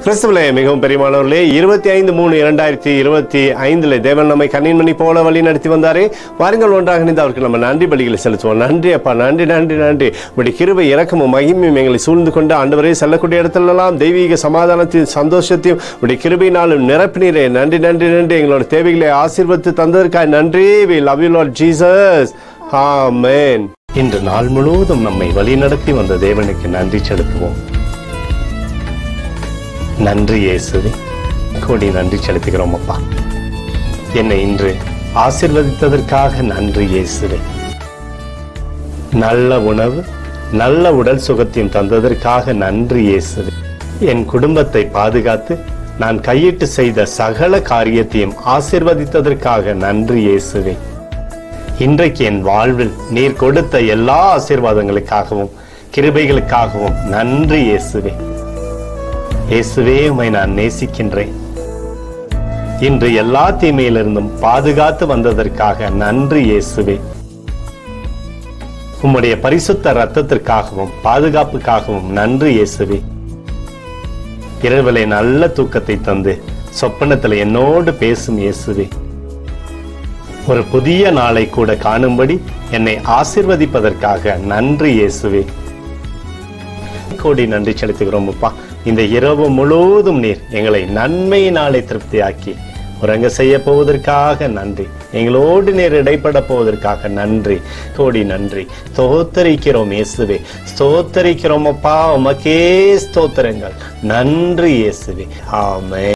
கிறிஸ்துவிலே மிகவும் பெரியமானவர்களே, 25/3/2025 தேவன் நம்மை கண்ணின்மணி போல வழி நடத்தி வந்தாரே. வாருங்கள் ஒன்றாக இணைந்து அவருக்கு நம்ம நன்றி பலிகளை செலுத்துவோம். நன்றி அப்பா, நன்றி நன்றி நன்றி. உடைய கிருபை இரக்கமும் மகிமையும் எங்களை சூழ்ந்து கொண்டு ஆண்டவரே செல்லக்கூடிய இடத்துலலாம் தெய்வீக சமாதானத்தையும் சந்தோஷத்தையும் உடைய கிருபையினாலும் நிரப்பினீரே. நன்றி நன்றி நன்றி. எங்களோட தேவைகளை ஆசீர்வதித்து தந்ததற்காக நன்றி. We love you Lord Jesus. ஆமென். இன்று நாள் முழுவதும் நம்மை வழி நடத்தி வந்த தேவனுக்கு நன்றி செலுத்துவோம். நன்றி இயேசுவே, கோடி நன்றி செலுத்துகிறோம் அப்பா. என்னை இன்று ஆசீர்வதித்ததற்காக நன்றி இயேசுவே. நல்ல உணவு, நல்ல உடல் சுகத்தையும் தந்ததற்காக நன்றி இயேசுவே. என் குடும்பத்தை பாதுகாத்து நான் கையிட்டு செய்த சகல காரியத்தையும் ஆசீர்வதித்ததற்காக நன்றி இயேசுவே. இன்றைக்கு என் வாழ்வில் நீர் கொடுத்த எல்லா ஆசீர்வாதங்களுக்காகவும் கிருபைகளுக்காகவும் நன்றி இயேசுவே. இயேசுவே, உம்மை நான் நேசிக்கின்றேன். இன்று எல்லா தீமையிலிருந்தும் பாதுகாத்து வந்ததற்காக நன்றி இயேசுவே. உம்முடைய பரிசுத்த இரத்தத்திற்காகவும் பாதுகாப்புக்காகவும் நன்றி இயேசுவே. இரவிலே நல்ல தூக்கத்தை தந்து சொப்பனத்தில் என்னோடு பேசும் இயேசுவே. ஒரு புதிய நாளை கூட காணும்படி என்னை ஆசீர்வதிப்பதற்காக நன்றி இயேசுவே. கோடி நன்றி செலுத்துகிறோம் அப்பா. இந்த இரவு முழுவதும் நீர் எங்களை நன்மையினாலே திருப்தியாக்கி உறங்க செய்ய போவதற்காக நன்றி. எங்களோடு நீர் இடைப்பட போவதற்காக நன்றி. கோடி நன்றி. ஸ்தோத்தரிக்கிறோம் இயேசுவே, ஸ்தோத்தரிக்கிறோம் அப்பா. உமக்கே ஸ்தோத்திரங்கள். நன்றி இயேசுவே. ஆமென்.